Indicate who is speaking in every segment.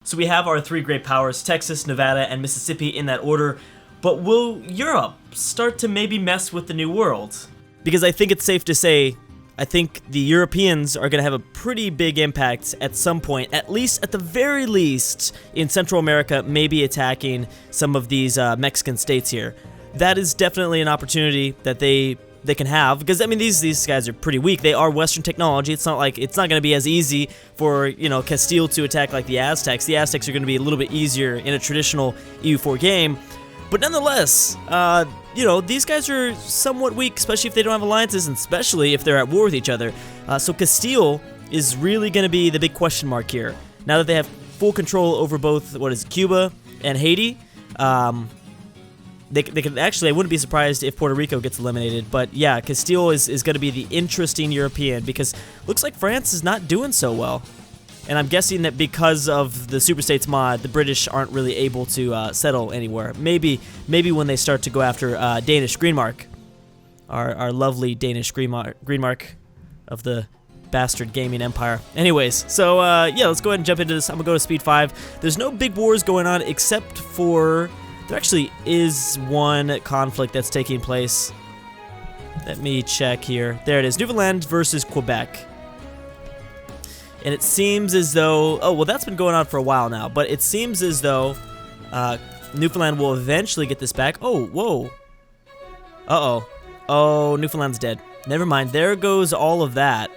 Speaker 1: So we have our three great powers, Texas, Nevada, and Mississippi in that order, but will Europe start to maybe mess with the New World? Because I think it's safe to say, I think the Europeans are going to have a pretty big impact at some point, at least, at the very least, in Central America, maybe attacking some of these Mexican states here. That is definitely an opportunity that they can have, because I mean these guys are pretty weak. They are Western technology. It's not going to be as easy for, you know, Castile to attack like the Aztecs. The Aztecs are going to be a little bit easier in a traditional EU4 game, but nonetheless, you know, these guys are somewhat weak, especially if they don't have alliances, and especially if they're at war with each other. So Castile is really going to be the big question mark here. Now that they have full control over both, Cuba and Haiti, they could actually, I wouldn't be surprised if Puerto Rico gets eliminated. But yeah, Castile is going to be the interesting European, because looks like France is not doing so well. And I'm guessing that because of the SuperStates mod, the British aren't really able to settle anywhere. Maybe when they start to go after Danish Greenmark, our lovely Danish Greenmark of the bastard gaming empire. Anyways, so yeah, let's go ahead and jump into this. I'm gonna go to speed 5. There's no big wars going on except for there actually is one conflict that's taking place. Let me check here. There it is, Newfoundland versus Quebec. And it seems as though, oh, well, that's been going on for a while now, but it seems as though Newfoundland will eventually get this back. Oh, whoa. Uh-oh. Oh, Newfoundland's dead. Never mind. There goes all of that.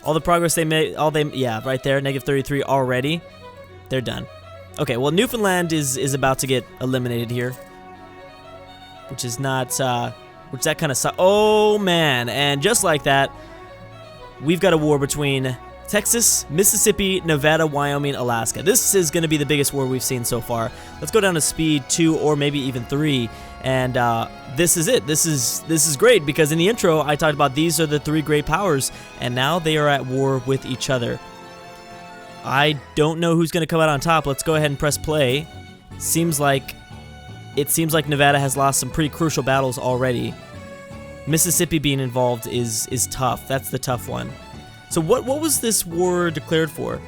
Speaker 1: All the progress they made, yeah, right there, -33 already. They're done. Okay, well, Newfoundland is about to get eliminated here, which is not, which that kind of sucks. Oh, man, and just like that, we've got a war between Texas, Mississippi, Nevada, Wyoming, Alaska. This is going to be the biggest war we've seen so far. Let's go down to speed 2 or maybe even 3, and this is it. This is great, because in the intro I talked about these are the three great powers, and now they are at war with each other. I don't know who's going to come out on top. Let's go ahead and press play. It seems like Nevada has lost some pretty crucial battles already. Mississippi being involved is tough. That's the tough one. So what was this war declared for?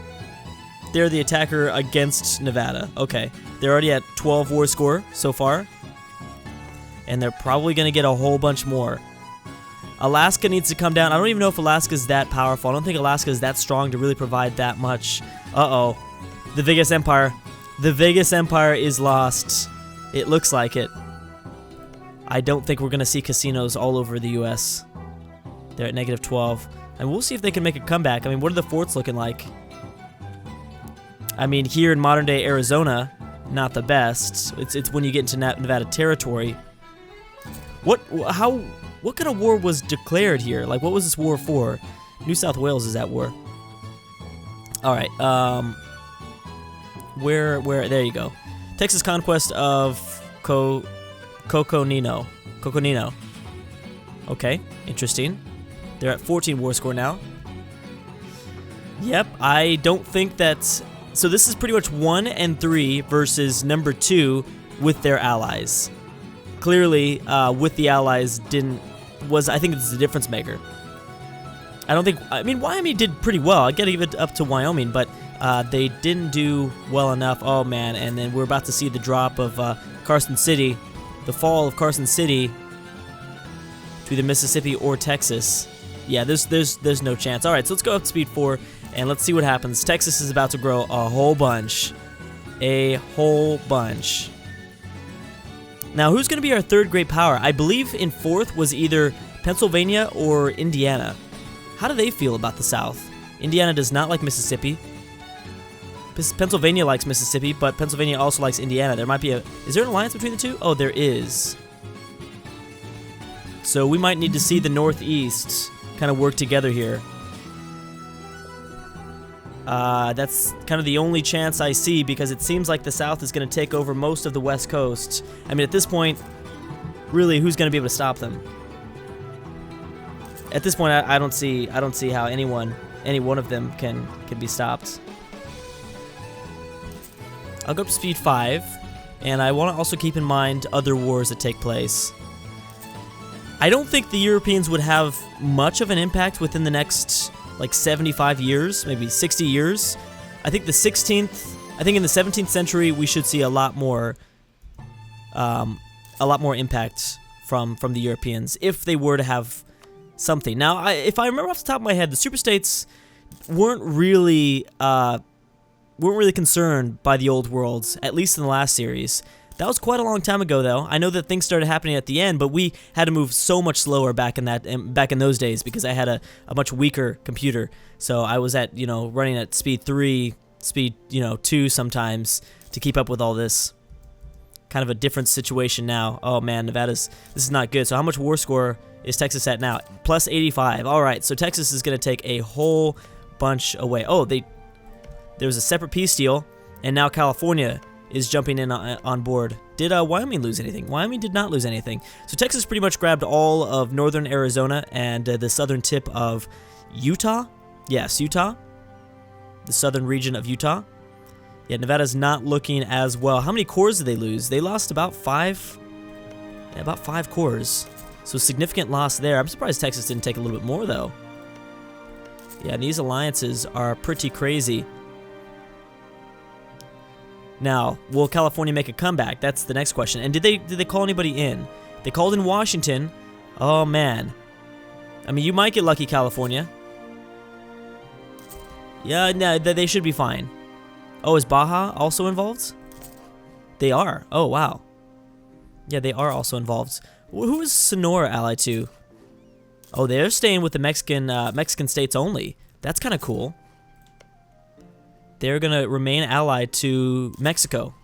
Speaker 1: They're the attacker against Nevada. Okay. They're already at 12 war score so far. And they're probably going to get a whole bunch more. Alaska needs to come down. I don't even know if Alaska's that powerful. I don't think Alaska is that strong to really provide that much. Uh-oh. The Vegas Empire. The Vegas Empire is lost. It looks like it. I don't think we're going to see casinos all over the U.S. They're at -12. And we'll see if they can make a comeback. I mean, what are the forts looking like? I mean, here in modern-day Arizona, not the best. It's when you get into Nevada territory. What kind of war was declared here? Like, what was this war for? New South Wales is at war. All right. Where? There you go. Texas conquest of Coconino. Okay, interesting. They're at 14 war score now. Yep, I don't think that's... So this is pretty much 1 and 3 versus number 2 with their allies. Clearly, with the allies I think it's the difference maker. I mean, Wyoming did pretty well. I gotta give it up to Wyoming, but they didn't do well enough. Oh, man, and then we're about to see the drop of Carson City, the fall of Carson City to the Mississippi or Texas. Yeah, there's no chance. All right, so let's go up to speed 4, and let's see what happens. Texas is about to grow a whole bunch. A whole bunch. Now, who's going to be our third great power? I believe in 4th was either Pennsylvania or Indiana. How do they feel about the South? Indiana does not like Mississippi. Pennsylvania likes Mississippi, but Pennsylvania also likes Indiana. There might be is there an alliance between the two? Oh, there is. So we might need to see the Northeast kind of work together here. That's kind of the only chance I see, because it seems like the South is going to take over most of the West Coast. I mean, at this point, really, who's going to be able to stop them? At this point, I don't see how any one of them can be stopped. I'll go up to speed 5, and I want to also keep in mind other wars that take place. I don't think the Europeans would have much of an impact within the next, like, 75 years, maybe 60 years. I think the 16th I think in the 17th century we should see a lot more impact from the Europeans if they were to have something. Now, if I remember off the top of my head, the superstates weren't really concerned by the old worlds, at least in the last series. That was quite a long time ago, though. I know that things started happening at the end, but we had to move so much slower back in those days because I had a much weaker computer. So I was at running at speed 3, speed 2 sometimes to keep up with all this. Kind of a different situation now. Oh man, this is not good. So how much war score is Texas at now? Plus 85. All right, so Texas is going to take a whole bunch away. Oh, there was a separate peace deal, and now California is jumping in on board. Did Wyoming lose anything? Wyoming did not lose anything. So Texas pretty much grabbed all of northern Arizona and the southern tip of Utah. Yes, Utah. The southern region of Utah. Yeah, Nevada's not looking as well. How many cores did they lose? They lost about 5. Yeah, about 5 cores. So significant loss there. I'm surprised Texas didn't take a little bit more, though. Yeah, and these alliances are pretty crazy. Now, will California make a comeback? That's the next question. And did they call anybody in? They called in Washington. Oh, man. I mean, you might get lucky, California. Yeah, no, they should be fine. Oh, is Baja also involved? They are. Oh, wow. Yeah, they are also involved. Who is Sonora allied to? Oh, they're staying with the Mexican states only. That's kind of cool. They're going to remain allied to Mexico.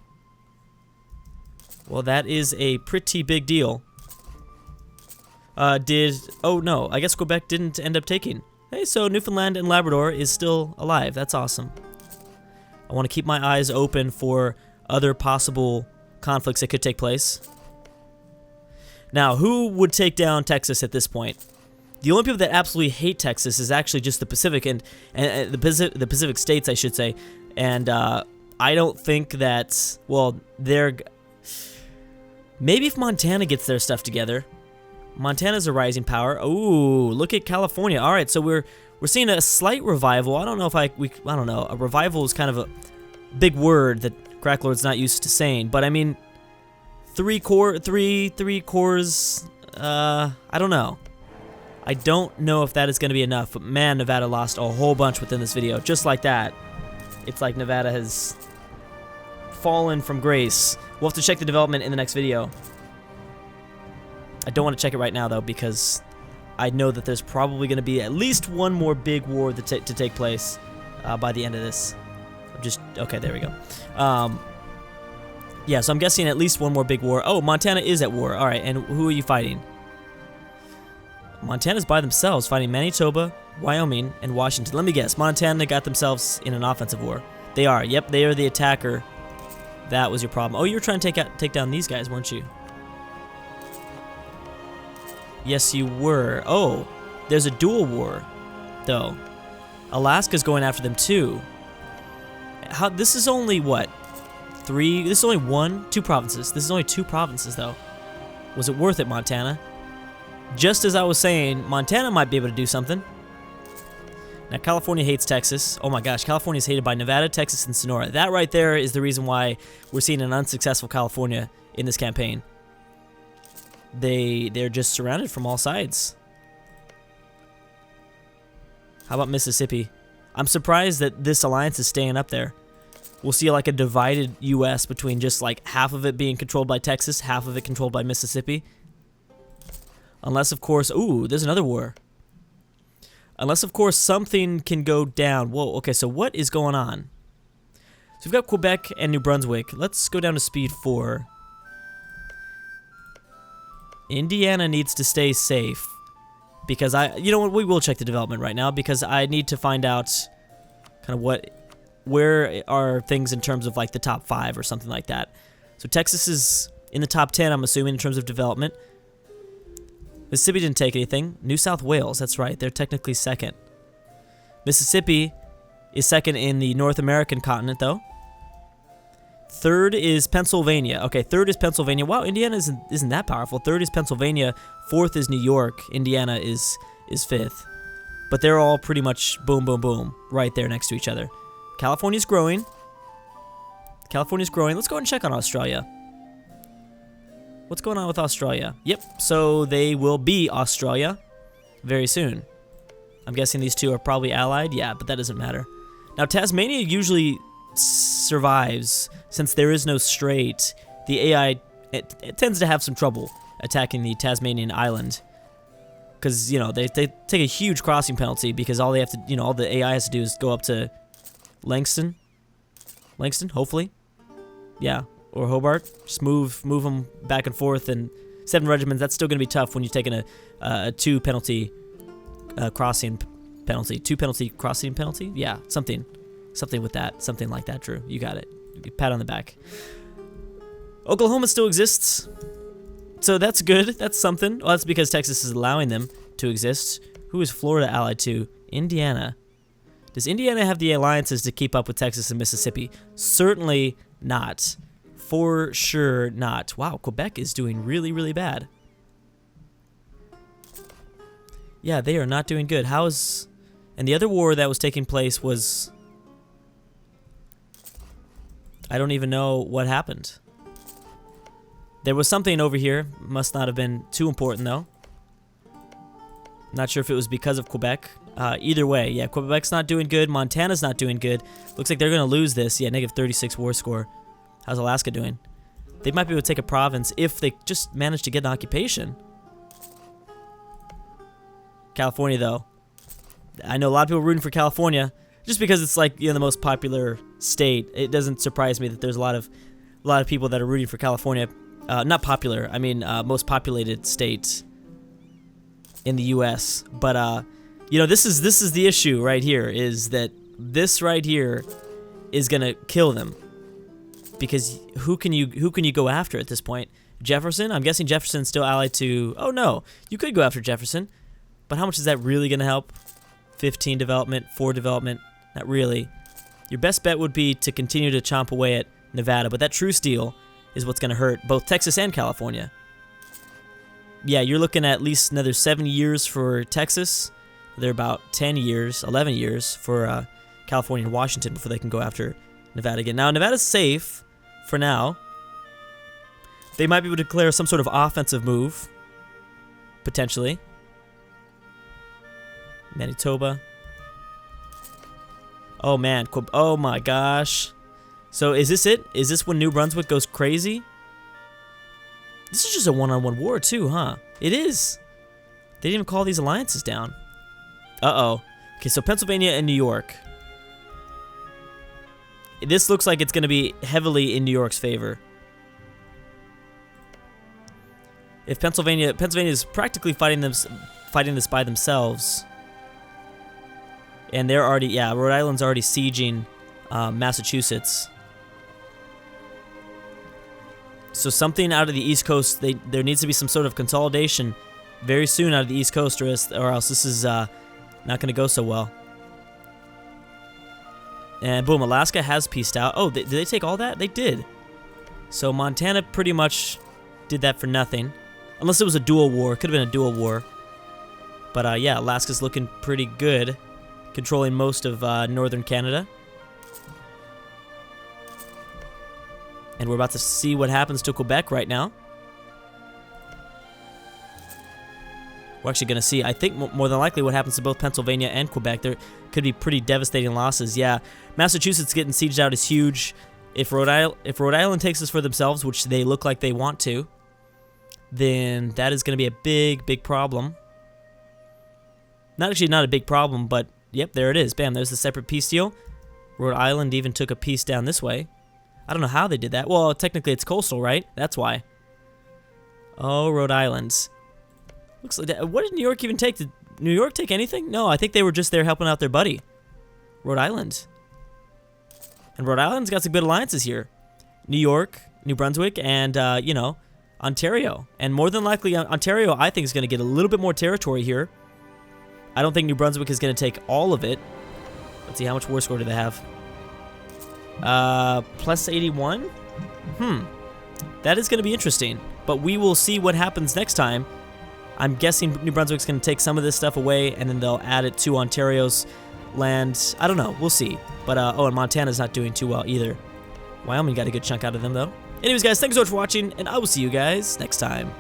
Speaker 1: Well, that is a pretty big deal. Oh no, I guess Quebec didn't end up taking. Hey, so Newfoundland and Labrador is still alive. That's awesome. I want to keep my eyes open for other possible conflicts that could take place. Now, who would take down Texas at this point? The only people that absolutely hate Texas is actually just the Pacific and the Pacific states, I should say. And I don't think that, well, maybe if Montana gets their stuff together. Montana's a rising power. Ooh, look at California. All right, so we're seeing a slight revival. I don't know if I don't know. A revival is kind of a big word that Cracklord's not used to saying, but I mean, three cores. I don't know. I don't know if that is going to be enough, but man, Nevada lost a whole bunch within this video. Just like that. It's like Nevada has fallen from grace. We'll have to check the development in the next video. I don't want to check it right now, though, because I know that there's probably going to be at least one more big war to take place by the end of this. Okay, there we go. Yeah, so I'm guessing at least one more big war. Oh, Montana is at war. All right, and who are you fighting? Montana's by themselves, fighting Manitoba, Wyoming, and Washington. Let me guess. Montana got themselves in an offensive war. They are. Yep, they are the attacker. That was your problem. Oh, you were trying to take down these guys, weren't you? Yes, you were. Oh, there's a dual war, though. Alaska's going after them, too. This is only, what? 3? This is only 2 provinces. This is only 2 provinces, though. Was it worth it, Montana? Just as I was saying, Montana might be able to do something. Now, California hates Texas. Oh my gosh, California is hated by Nevada, Texas, and Sonora. That right there is the reason why we're seeing an unsuccessful California in this campaign. They're just surrounded from all sides. How about Mississippi? I'm surprised that this alliance is staying up there. We'll see like a divided U.S. between just like half of it being controlled by Texas, half of it controlled by Mississippi. Unless, of course, ooh, there's another war. Unless, of course, something can go down. Whoa, okay, so what is going on? So we've got Quebec and New Brunswick. Let's go down to speed 4. Indiana needs to stay safe. Because you know what, we will check the development right now because I need to find out kind of where are things in terms of like the top 5 or something like that. So Texas is in the top 10, I'm assuming, in terms of development. Mississippi didn't take anything. New South Wales, that's right, they're technically second. Mississippi is second in the North American continent, though. Third is Pennsylvania. Okay, third is Pennsylvania. Wow, Indiana isn't that powerful. Third is Pennsylvania. Fourth is New York. Indiana is fifth. But they're all pretty much boom, boom, boom, right there next to each other. California's growing. California's growing. Let's go ahead and check on Australia. What's going on with Australia? Yep, so they will be Australia very soon. I'm guessing these two are probably allied. Yeah, but that doesn't matter. Now, Tasmania usually survives. Since there is no strait, the AI it tends to have some trouble attacking the Tasmanian island. Because, you know, they take a huge crossing penalty because all they have to, you know, all the AI has to do is go up to Langston, hopefully. Yeah, or Hobart. Just move them back and forth, and 7 regiments, that's still going to be tough when you're taking a 2 penalty crossing penalty. 2 penalty crossing penalty? Yeah, something with that. Something like that, Drew. You got it. Pat on the back. Oklahoma still exists. So that's good. That's something. Well, that's because Texas is allowing them to exist. Who is Florida allied to? Indiana. Does Indiana have the alliances to keep up with Texas and Mississippi? Certainly not. For sure not. Wow, Quebec is doing really, really bad. Yeah, they are not doing good. And the other war that was taking place was... I don't even know what happened. There was something over here. Must not have been too important, though. Not sure if it was because of Quebec. Either way, yeah, Quebec's not doing good. Montana's not doing good. Looks like they're going to lose this. Yeah, -36 war score. How's Alaska doing? They might be able to take a province if they just manage to get an occupation. California, though. I know a lot of people rooting for California just because it's like, you know, the most popular state. It doesn't surprise me that there's a lot of people that are rooting for California. Not popular. I mean, most populated state in the U.S. But you know, this is the issue right here. Is that this right here is gonna kill them? Because who can you go after at this point? Jefferson? I'm guessing Jefferson's still allied to. Oh no, you could go after Jefferson, but how much is that really gonna help? 15 development, 4 development. Not really. Your best bet would be to continue to chomp away at Nevada, but that truce deal is what's going to hurt both Texas and California. Yeah, you're looking at least another 7 years for Texas. They're about 10 years, 11 years for California and Washington before they can go after Nevada again. Now, Nevada's safe for now. They might be able to declare some sort of offensive move, potentially. Manitoba. Oh, man. Oh, my gosh. So is this it? Is this when New Brunswick goes crazy? This is just a one-on-one war too, huh? It is. They didn't even call these alliances down. Uh-oh. Okay, so Pennsylvania and New York. This looks like it's going to be heavily in New York's favor. If Pennsylvania is practically fighting this by themselves. And they're already, yeah, Rhode Island's already sieging Massachusetts. So something out of the East Coast, there needs to be some sort of consolidation very soon out of the East Coast, or else this is not going to go so well. And boom, Alaska has peaced out. Oh, did they take all that? They did. So Montana pretty much did that for nothing. Unless it was a dual war. It could have been a dual war. But yeah, Alaska's looking pretty good. Controlling most of northern Canada. And we're about to see what happens to Quebec right now. We're actually going to see, I think, more than likely what happens to both Pennsylvania and Quebec. There could be pretty devastating losses. Yeah, Massachusetts getting sieged out is huge. If Rhode Island takes this for themselves, which they look like they want to, then that is going to be a big, big problem. Not a big problem, but yep, there it is. Bam, there's the separate peace deal. Rhode Island even took a piece down this way. I don't know how they did that. Well, technically it's coastal, right? That's why. Oh, Rhode Island. Looks like that. What did New York even take? Did New York take anything? No, I think they were just there helping out their buddy, Rhode Island. And Rhode Island's got some good alliances here. New York, New Brunswick, and, you know, Ontario. And more than likely, Ontario, I think, is going to get a little bit more territory here. I don't think New Brunswick is going to take all of it. Let's see, how much war score do they have? Plus 81? That is going to be interesting. But we will see what happens next time. I'm guessing New Brunswick's going to take some of this stuff away, and then they'll add it to Ontario's land. I don't know. We'll see. But, oh, and Montana's not doing too well either. Wyoming got a good chunk out of them, though. Anyways, guys, thanks so much for watching, and I will see you guys next time.